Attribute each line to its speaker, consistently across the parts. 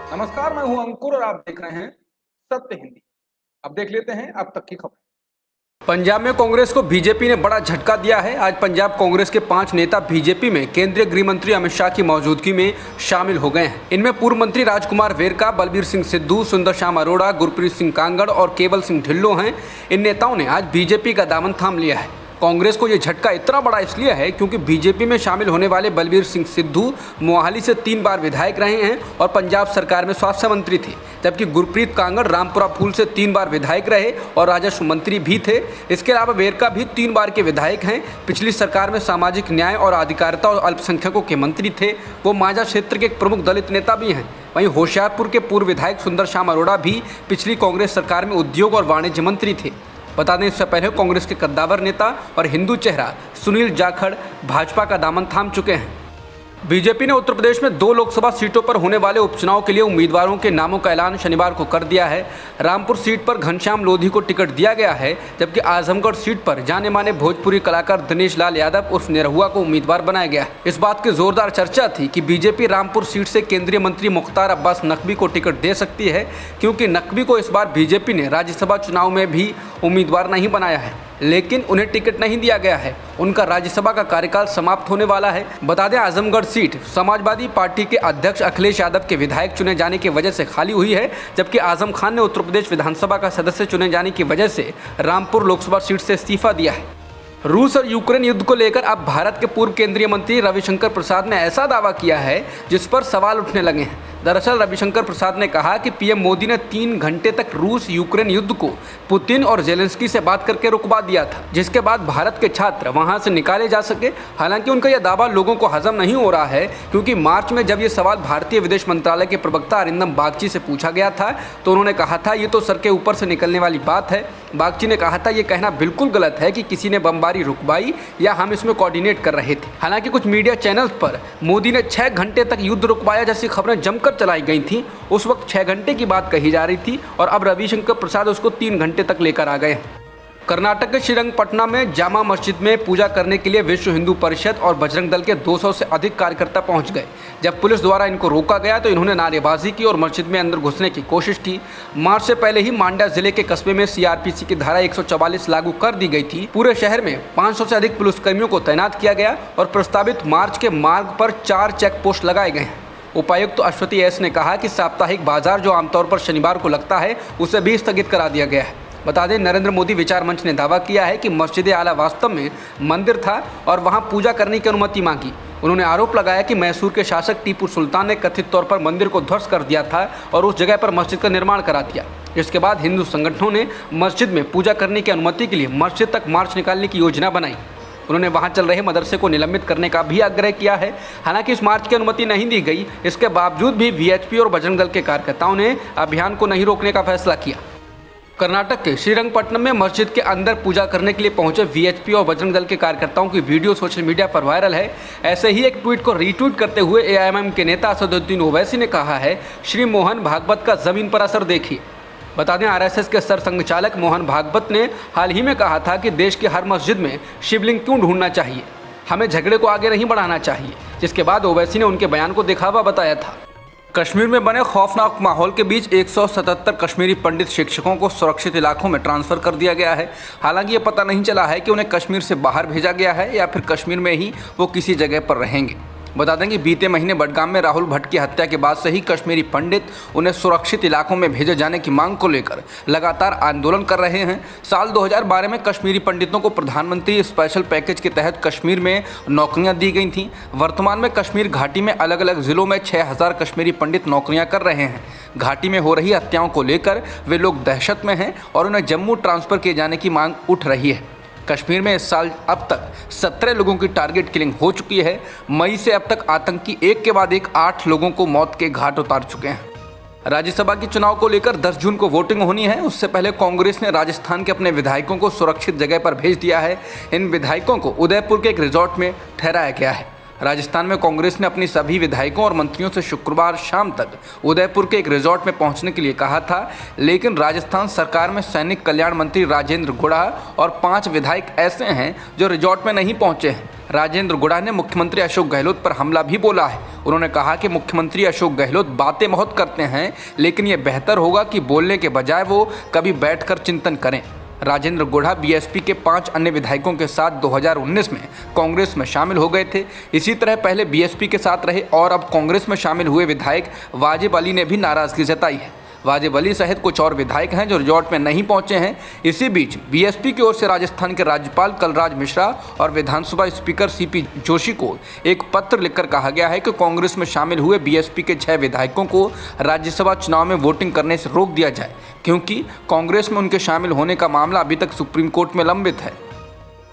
Speaker 1: नमस्कार, मैं हूं अंकुर और आप देख रहे हैं सत्य हिंदी। अब देख लेते हैं अब तक की खबर। पंजाब में कांग्रेस को बीजेपी ने बड़ा झटका दिया है। आज पंजाब कांग्रेस के 5 नेता बीजेपी में केंद्रीय गृह मंत्री अमित शाह की मौजूदगी में शामिल हो गए हैं। इनमें पूर्व मंत्री राजकुमार वेरका, बलबीर सिंह सिद्धू, सुंदर श्याम अरोड़ा, गुरप्रीत सिंह कांगड़ और केवल सिंह ढिल्लों हैं। इन नेताओं ने आज बीजेपी का दामन थाम लिया है। कांग्रेस को ये झटका इतना बड़ा इसलिए है क्योंकि बीजेपी में शामिल होने वाले बलबीर सिंह सिद्धू मोहाली से 3 बार विधायक रहे हैं और पंजाब सरकार में स्वास्थ्य मंत्री थे, जबकि गुरप्रीत कांगड़ रामपुरा फूल से 3 बार विधायक रहे और राजस्व मंत्री भी थे। इसके अलावा वेरका भी 3 बार के विधायक हैं। पिछली सरकार में सामाजिक न्याय और अधिकारिता और अल्पसंख्यकों के मंत्री थे। वो मांझा क्षेत्र के एक प्रमुख दलित नेता भी हैं। वहीं होशियारपुर के पूर्व विधायक सुंदर श्याम अरोड़ा भी पिछली कांग्रेस सरकार में उद्योग और वाणिज्य मंत्री थे। बता दें, इससे पहले कांग्रेस के कद्दावर नेता और हिंदू चेहरा सुनील जाखड़ भाजपा का दामन थाम चुके हैं। बीजेपी ने उत्तर प्रदेश में 2 लोकसभा सीटों पर होने वाले उपचुनाव के लिए उम्मीदवारों के नामों का ऐलान शनिवार को कर दिया है। रामपुर सीट पर घनश्याम लोधी को टिकट दिया गया है, जबकि आजमगढ़ सीट पर जाने माने भोजपुरी कलाकार दिनेश लाल यादव उर्फ निरहुआ को उम्मीदवार बनाया गया है। इस बात की जोरदार चर्चा थी कि बीजेपी रामपुर सीट से केंद्रीय मंत्री मुख्तार अब्बास नकवी को टिकट दे सकती है, क्योंकि नकवी को इस बार बीजेपी ने राज्यसभा चुनाव में भी उम्मीदवार नहीं बनाया है, लेकिन उन्हें टिकट नहीं दिया गया है। उनका राज्यसभा का कार्यकाल समाप्त होने वाला है। बता दें, आजमगढ़ सीट समाजवादी पार्टी के अध्यक्ष अखिलेश यादव के विधायक चुने जाने की वजह से खाली हुई है, जबकि आजम खान ने उत्तर प्रदेश विधानसभा का सदस्य चुने जाने की वजह से रामपुर लोकसभा सीट से इस्तीफा दिया है। रूस और यूक्रेन युद्ध को लेकर अब भारत के पूर्व केंद्रीय मंत्री रविशंकर प्रसाद ने ऐसा दावा किया है जिस पर सवाल उठने लगे हैं। दरअसल रविशंकर प्रसाद ने कहा कि पीएम मोदी ने 3 घंटे तक रूस यूक्रेन युद्ध को पुतिन और जेलेंस्की से बात करके रुकवा दिया था, जिसके बाद भारत के छात्र वहां से निकाले जा सके। हालांकि उनका यह दावा लोगों को हजम नहीं हो रहा है, क्योंकि मार्च में जब ये सवाल भारतीय विदेश मंत्रालय के प्रवक्ता अरिंदम बागची से पूछा गया था तो उन्होंने कहा था ये तो सर के ऊपर से निकलने वाली बात है। बागची ने कहा था ये कहना बिल्कुल गलत है कि किसी ने बमबारी रुकवाई या हम इसमें कोऑर्डिनेट कर रहे थे। हालांकि कुछ मीडिया चैनल्स पर मोदी ने 6 घंटे तक युद्ध रुकवाया जैसी खबरें जमकर चलाई गई थी। उस वक्त 6 घंटे की बात कही जा रही थी और अब रविशंकर प्रसाद उसको 3 घंटे तक लेकर आ गए। कर्नाटक के श्रीरंगपट्टनम में जामा मस्जिद में पूजा करने के लिए विश्व हिंदू परिषद और बजरंग दल के 200 से अधिक कार्यकर्ता पहुंच गए। जब पुलिस द्वारा इनको रोका गया तो इन्होंने नारेबाजी की और मस्जिद में अंदर घुसने की कोशिश की। मार्च से पहले ही मांड्या जिले के कस्बे में सीआरपीसी की धारा 144 लागू कर दी गई थी। पूरे शहर में 500 से अधिक पुलिसकर्मियों को तैनात किया गया और प्रस्तावित मार्च के मार्ग पर 4 चेक पोस्ट लगाए गए हैं। उपायुक्त अश्वती एस ने कहा कि साप्ताहिक बाजार जो आमतौर पर शनिवार को लगता है उसे भी स्थगित करा दिया गया है। बता दें, नरेंद्र मोदी विचार मंच ने दावा किया है कि मस्जिद आला वास्तव में मंदिर था और वहां पूजा करने की अनुमति मांगी। उन्होंने आरोप लगाया कि मैसूर के शासक टीपू सुल्तान ने कथित तौर पर मंदिर को ध्वस्त कर दिया था और उस जगह पर मस्जिद का निर्माण करा दिया। इसके बाद हिंदू संगठनों ने मस्जिद में पूजा करने की अनुमति के लिए मस्जिद तक मार्च निकालने की योजना बनाई। उन्होंने वहां चल रहे मदरसे को निलंबित करने का भी आग्रह किया है। हालांकि इस मार्च की अनुमति नहीं दी गई। इसके बावजूद भी वीएचपी और बजरंग दल के कार्यकर्ताओं ने अभियान को नहीं रोकने का फैसला किया। कर्नाटक के श्रीरंगपट्टनम में मस्जिद के अंदर पूजा करने के लिए पहुंचे वीएचपी और बजरंग दल के कार्यकर्ताओं की वीडियो सोशल मीडिया पर वायरल है। ऐसे ही एक ट्वीट को रीट्वीट करते हुए एआईएमआईएम के नेता असदुद्दीन ओवैसी ने कहा है, श्री मोहन भागवत का जमीन पर असर देखिए। बता दें, आरएसएस के सरसंघ चालक मोहन भागवत ने हाल ही में कहा था कि देश की हर मस्जिद में शिवलिंग क्यों ढूंढना चाहिए, हमें झगड़े को आगे नहीं बढ़ाना चाहिए। जिसके बाद ओवैसी ने उनके बयान को दिखावा बताया था। कश्मीर में बने खौफनाक माहौल के बीच 177 कश्मीरी पंडित शिक्षकों को सुरक्षित इलाकों में ट्रांसफ़र कर दिया गया है। हालांकि ये पता नहीं चला है कि उन्हें कश्मीर से बाहर भेजा गया है या फिर कश्मीर में ही वो किसी जगह पर रहेंगे। बता दें कि बीते महीने बडगाम में राहुल भट्ट की हत्या के बाद से ही कश्मीरी पंडित उन्हें सुरक्षित इलाकों में भेजे जाने की मांग को लेकर लगातार आंदोलन कर रहे हैं। साल 2012 में कश्मीरी पंडितों को प्रधानमंत्री स्पेशल पैकेज के तहत कश्मीर में नौकरियां दी गई थीं। वर्तमान में कश्मीर घाटी में अलग अलग ज़िलों में 6000 कश्मीरी पंडित नौकरियां कर रहे हैं। घाटी में हो रही हत्याओं को लेकर वे लोग दहशत में हैं और उन्हें जम्मू ट्रांसफ़र किए जाने की मांग उठ रही है। कश्मीर में इस साल अब तक 17 लोगों की टारगेट किलिंग हो चुकी है। मई से अब तक आतंकी एक के बाद एक 8 लोगों को मौत के घाट उतार चुके हैं। राज्यसभा के चुनाव को लेकर 10 जून को वोटिंग होनी है। उससे पहले कांग्रेस ने राजस्थान के अपने विधायकों को सुरक्षित जगह पर भेज दिया है। इन विधायकों को उदयपुर के एक रिजॉर्ट में ठहराया गया है। राजस्थान में कांग्रेस ने अपनी सभी विधायकों और मंत्रियों से शुक्रवार शाम तक उदयपुर के एक रिजॉर्ट में पहुंचने के लिए कहा था, लेकिन राजस्थान सरकार में सैनिक कल्याण मंत्री राजेंद्र गुढ़ा और 5 विधायक ऐसे हैं जो रिजॉर्ट में नहीं पहुंचे हैं। राजेंद्र गुढ़ा ने मुख्यमंत्री अशोक गहलोत पर हमला भी बोला है। उन्होंने कहा कि मुख्यमंत्री अशोक गहलोत बातें बहुत करते हैं, लेकिन ये बेहतर होगा कि बोलने के बजाय वो कभी बैठकर चिंतन करें। राजेंद्र गुढ़ा बीएसपी के 5 अन्य विधायकों के साथ 2019 में कांग्रेस में शामिल हो गए थे। इसी तरह पहले बीएसपी के साथ रहे और अब कांग्रेस में शामिल हुए विधायक वाजिब अली ने भी नाराजगी जताई है। वाजिब अली सहित कुछ और विधायक हैं जो रिजॉर्ट में नहीं पहुंचे हैं। इसी बीच बीएसपी की ओर से राजस्थान के राज्यपाल कलराज मिश्रा और विधानसभा स्पीकर सीपी जोशी को एक पत्र लिखकर कहा गया है कि कांग्रेस में शामिल हुए बीएसपी के 6 विधायकों को राज्यसभा चुनाव में वोटिंग करने से रोक दिया जाए, क्योंकि कांग्रेस में उनके शामिल होने का मामला अभी तक सुप्रीम कोर्ट में लंबित है।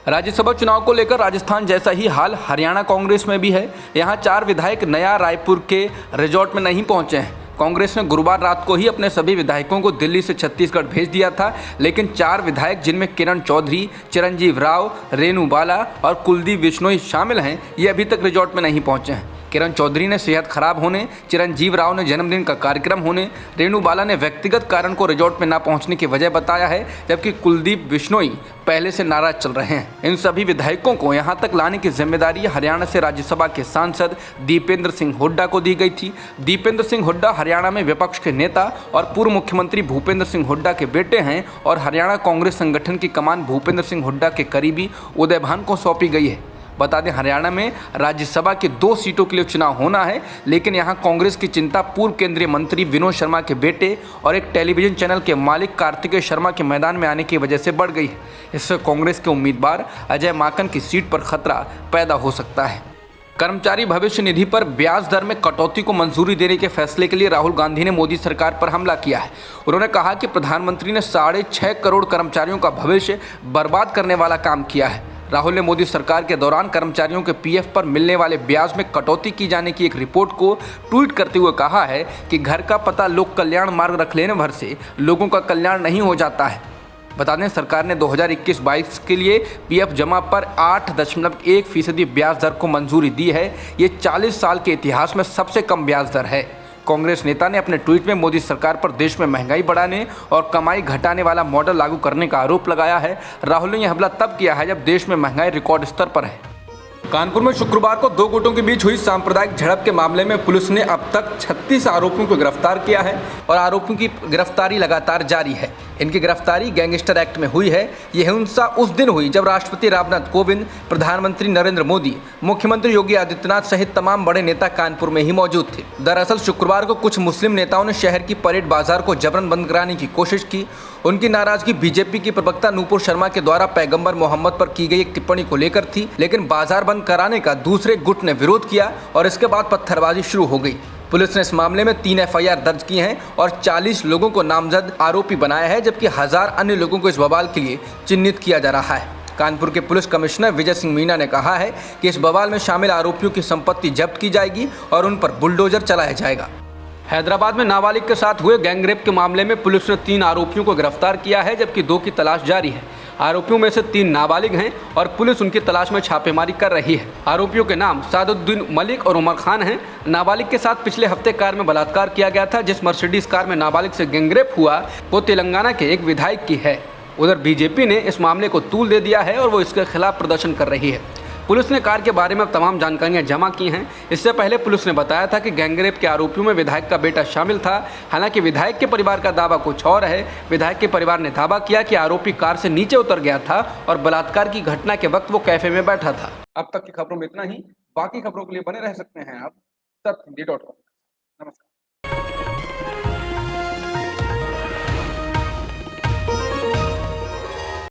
Speaker 1: राज्यसभा चुनाव को लेकर राजस्थान जैसा ही हाल हरियाणा कांग्रेस में भी है। यहाँ 4 विधायक नया रायपुर के रिजॉर्ट में नहीं पहुंचे हैं। कांग्रेस ने गुरुवार रात को ही अपने सभी विधायकों को दिल्ली से छत्तीसगढ़ भेज दिया था, लेकिन 4 विधायक जिनमें किरण चौधरी, चिरंजीव राव, रेणु बाला और कुलदीप बिश्नोई शामिल हैं, ये अभी तक रिजॉर्ट में नहीं पहुंचे हैं। किरण चौधरी ने सेहत खराब होने, चिरंजीव राव ने जन्मदिन का कार्यक्रम होने, रेणु बाला ने व्यक्तिगत कारण को रिजॉर्ट में न पहुंचने की वजह बताया है, जबकि कुलदीप बिश्नोई पहले से नाराज चल रहे हैं। इन सभी विधायकों को यहां तक लाने की जिम्मेदारी हरियाणा से राज्यसभा के सांसद दीपेंद्र सिंह हुड्डा को दी गई थी। दीपेंद्र सिंह हुड्डा हरियाणा में विपक्ष के नेता और पूर्व मुख्यमंत्री भूपेंद्र सिंह हुड्डा के बेटे हैं और हरियाणा कांग्रेस संगठन की कमान भूपेंद्र सिंह हुड्डा के करीबी उदय भान को सौंपी गई है। बता दें, हरियाणा में राज्यसभा की 2 सीटों के लिए चुनाव होना है, लेकिन यहां कांग्रेस की चिंता पूर्व केंद्रीय मंत्री विनोद शर्मा के बेटे और एक टेलीविजन चैनल के मालिक कार्तिकेय शर्मा के मैदान में आने की वजह से बढ़ गई है। इससे कांग्रेस के उम्मीदवार अजय माकन की सीट पर खतरा पैदा हो सकता है। कर्मचारी भविष्य निधि पर ब्याज दर में कटौती को मंजूरी देने के फैसले के लिए राहुल गांधी ने मोदी सरकार पर हमला किया है। उन्होंने कहा कि प्रधानमंत्री ने 6.5 करोड़ कर्मचारियों का भविष्य बर्बाद करने वाला काम किया है। राहुल ने मोदी सरकार के दौरान कर्मचारियों के पीएफ पर मिलने वाले ब्याज में कटौती की जाने की एक रिपोर्ट को ट्वीट करते हुए कहा है कि घर का पता लोक कल्याण मार्ग रख लेने भर से लोगों का कल्याण नहीं हो जाता है। बता दें, सरकार ने 2021-22 के लिए पीएफ जमा पर 8.1% ब्याज दर को मंजूरी दी है। ये 40 साल के इतिहास में सबसे कम ब्याज दर है। कांग्रेस नेता ने अपने ट्वीट में मोदी सरकार पर देश में महंगाई बढ़ाने और कमाई घटाने वाला मॉडल लागू करने का आरोप लगाया है। राहुल ने यह हमला तब किया है जब देश में महंगाई रिकॉर्ड स्तर पर है। कानपुर में शुक्रवार को 2 गुटों के बीच हुई सांप्रदायिक झड़प के मामले में पुलिस ने अब तक 36 आरोपियों को गिरफ्तार किया है और आरोपियों की गिरफ्तारी लगातार जारी है। इनकी गिरफ्तारी गैंगस्टर एक्ट में हुई है। यह हिंसा उस दिन हुई जब राष्ट्रपति रामनाथ कोविंद, प्रधानमंत्री नरेंद्र मोदी, मुख्यमंत्री योगी आदित्यनाथ सहित तमाम बड़े नेता कानपुर में ही मौजूद थे। दरअसल शुक्रवार को कुछ मुस्लिम नेताओं ने शहर की परेड बाजार को जबरन बंद कराने की कोशिश की। उनकी नाराजगी बीजेपी की प्रवक्ता नूपुर शर्मा के द्वारा पैगंबर मोहम्मद पर की गई एक टिप्पणी को लेकर थी, लेकिन बाजार बंद कराने का दूसरे गुट ने विरोध किया और इसके बाद पत्थरबाजी शुरू हो गई। पुलिस ने इस मामले में 3 एफआईआर दर्ज की हैं और 40 लोगों को नामजद आरोपी बनाया है, जबकि 1000 अन्य लोगों को इस बवाल के लिए चिन्हित किया जा रहा है। कानपुर के पुलिस कमिश्नर विजय सिंह मीना ने कहा है कि इस बवाल में शामिल आरोपियों की संपत्ति जब्त की जाएगी और उन पर बुलडोजर चलाया जाएगा। हैदराबाद में नाबालिग के साथ हुए गैंगरेप के मामले में पुलिस ने 3 आरोपियों को गिरफ्तार किया है, जबकि 2 की तलाश जारी है। आरोपियों में से 3 नाबालिग हैं और पुलिस उनकी तलाश में छापेमारी कर रही है। आरोपियों के नाम सादुद्दीन मलिक और उमर खान हैं। नाबालिग के साथ पिछले हफ्ते कार में बलात्कार किया गया था। जिस मर्सिडीज कार में नाबालिग से गैंगरेप हुआ वो तेलंगाना के एक विधायक की है। उधर बीजेपी ने इस मामले को तूल दे दिया है और वो इसके खिलाफ प्रदर्शन कर रही है। पुलिस ने कार के बारे में तमाम जानकारियां जमा की हैं। इससे पहले पुलिस ने बताया था कि गैंगरेप के आरोपियों में विधायक का बेटा शामिल था। हालांकि विधायक के परिवार का दावा कुछ और है। विधायक के परिवार ने दावा किया कि आरोपी कार से नीचे उतर गया था और बलात्कार की घटना के वक्त वो कैफे में बैठा था। अब तक की खबरों में इतना ही। बाकी खबरों के लिए बने रह सकते हैं आप सत्य हिंदी.com।